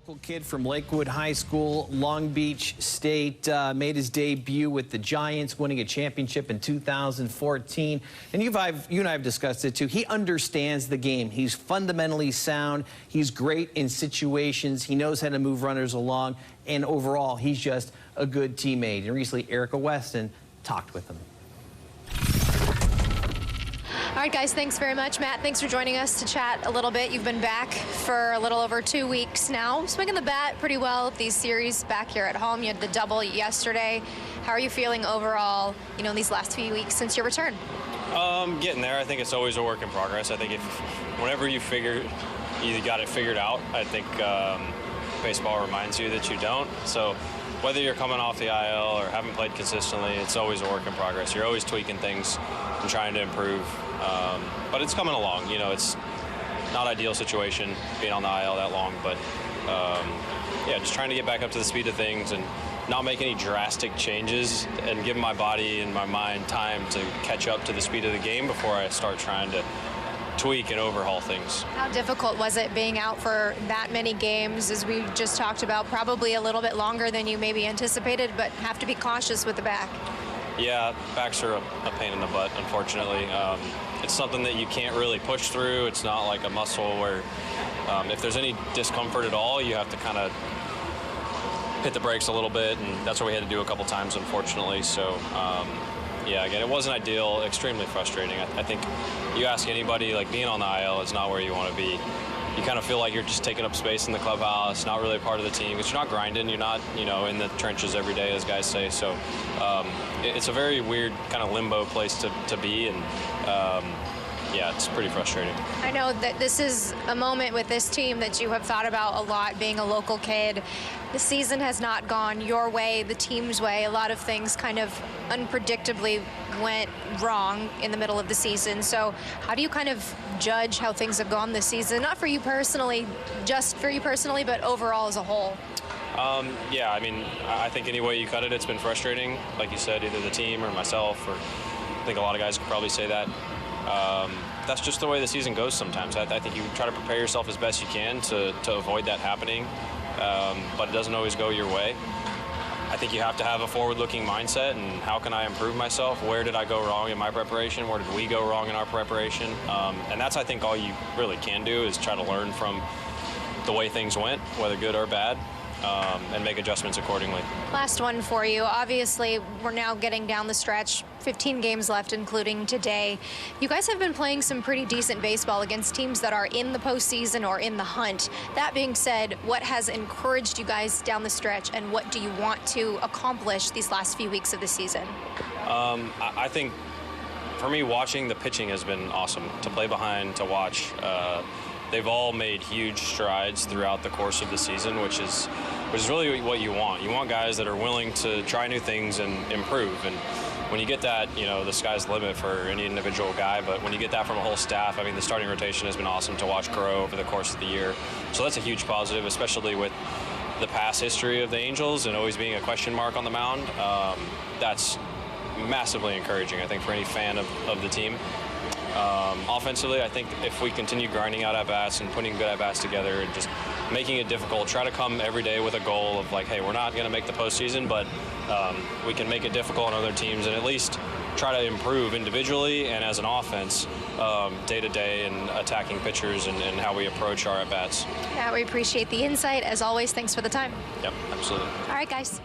Local kid from Lakewood High School, Long Beach State, made his debut with the Giants, winning a championship in 2014. And you and I have discussed it too. He understands the game. He's fundamentally sound. He's great in situations. He knows how to move runners along. And overall, he's just a good teammate. And recently, Erica Weston talked with him. All right, guys, thanks very much. Matt, thanks for joining us to chat a little bit. You've been back for a little over 2 weeks now, swinging the bat pretty well at these series back here at home. You had the double yesterday. How are you feeling overall, in these last few weeks since your return? Getting there. I think it's always a work in progress. I think whenever you got it figured out, I think baseball reminds you that you don't. So whether you're coming off the IL or haven't played consistently, it's always a work in progress. You're always tweaking things and trying to improve. But it's coming along. It's not an ideal situation being on the IL that long, but yeah, just trying to get back up to the speed of things and not make any drastic changes and give my body and my mind time to catch up to the speed of the game before I start trying to tweak and overhaul things. How difficult was it being out for that many games, as we just talked about, probably a little bit longer than you maybe anticipated, but have to be cautious with the back? Yeah, backs are a pain in the butt, unfortunately. It's something that you can't really push through. It's not like a muscle where if there's any discomfort at all, you have to kind of hit the brakes a little bit, and that's what we had to do a couple times, unfortunately. So yeah, again, it wasn't ideal, extremely frustrating. I think you ask anybody, like, being on the IL is not where you want to be. You kind of feel like you're just taking up space in the clubhouse, not really a part of the team, because you're not grinding, you're not, in the trenches every day, as guys say. So it's a very weird kind of limbo place to be, and yeah, it's pretty frustrating. I know that this is a moment with this team that you have thought about a lot, being a local kid. The season has not gone your way, the team's way. A lot of things kind of unpredictably went wrong in the middle of the season. So how do you kind of judge how things have gone this season? Not for you personally, just for you personally, but overall as a whole. Yeah, I mean, I think any way you cut it, it's been frustrating. Like you said, either the team or myself, or I think a lot of guys could probably say that. That's just the way the season goes sometimes. I think you try to prepare yourself as best you can to avoid that happening, but it doesn't always go your way. I think you have to have a forward-looking mindset, and how can I improve myself? Where did I go wrong in my preparation? Where did we go wrong in our preparation? And that's, I think, all you really can do is try to learn from the way things went, whether good or bad, and make adjustments accordingly. Last one for you. Obviously, we're now getting down the stretch, 15 games left, including today. You guys have been playing some pretty decent baseball against teams that are in the postseason or in the hunt. That being said, what has encouraged you guys down the stretch, and what do you want to accomplish these last few weeks of the season? I think, for me, watching the pitching has been awesome. To play behind, to watch. They've all made huge strides throughout the course of the season, which is really what you want. You want guys that are willing to try new things and improve. And when you get that, the sky's the limit for any individual guy. But when you get that from a whole staff, I mean, the starting rotation has been awesome to watch grow over the course of the year. So that's a huge positive, especially with the past history of the Angels and always being a question mark on the mound. That's massively encouraging, I think, for any fan of the team. Offensively, I think if we continue grinding out at-bats and putting good at-bats together and just making it difficult, try to come every day with a goal of, like, hey, we're not going to make the postseason, but we can make it difficult on other teams, and at least try to improve individually and as an offense day to day and attacking pitchers and how we approach our at-bats. Yeah, we appreciate the insight. As always, thanks for the time. Yep, absolutely. All right, guys.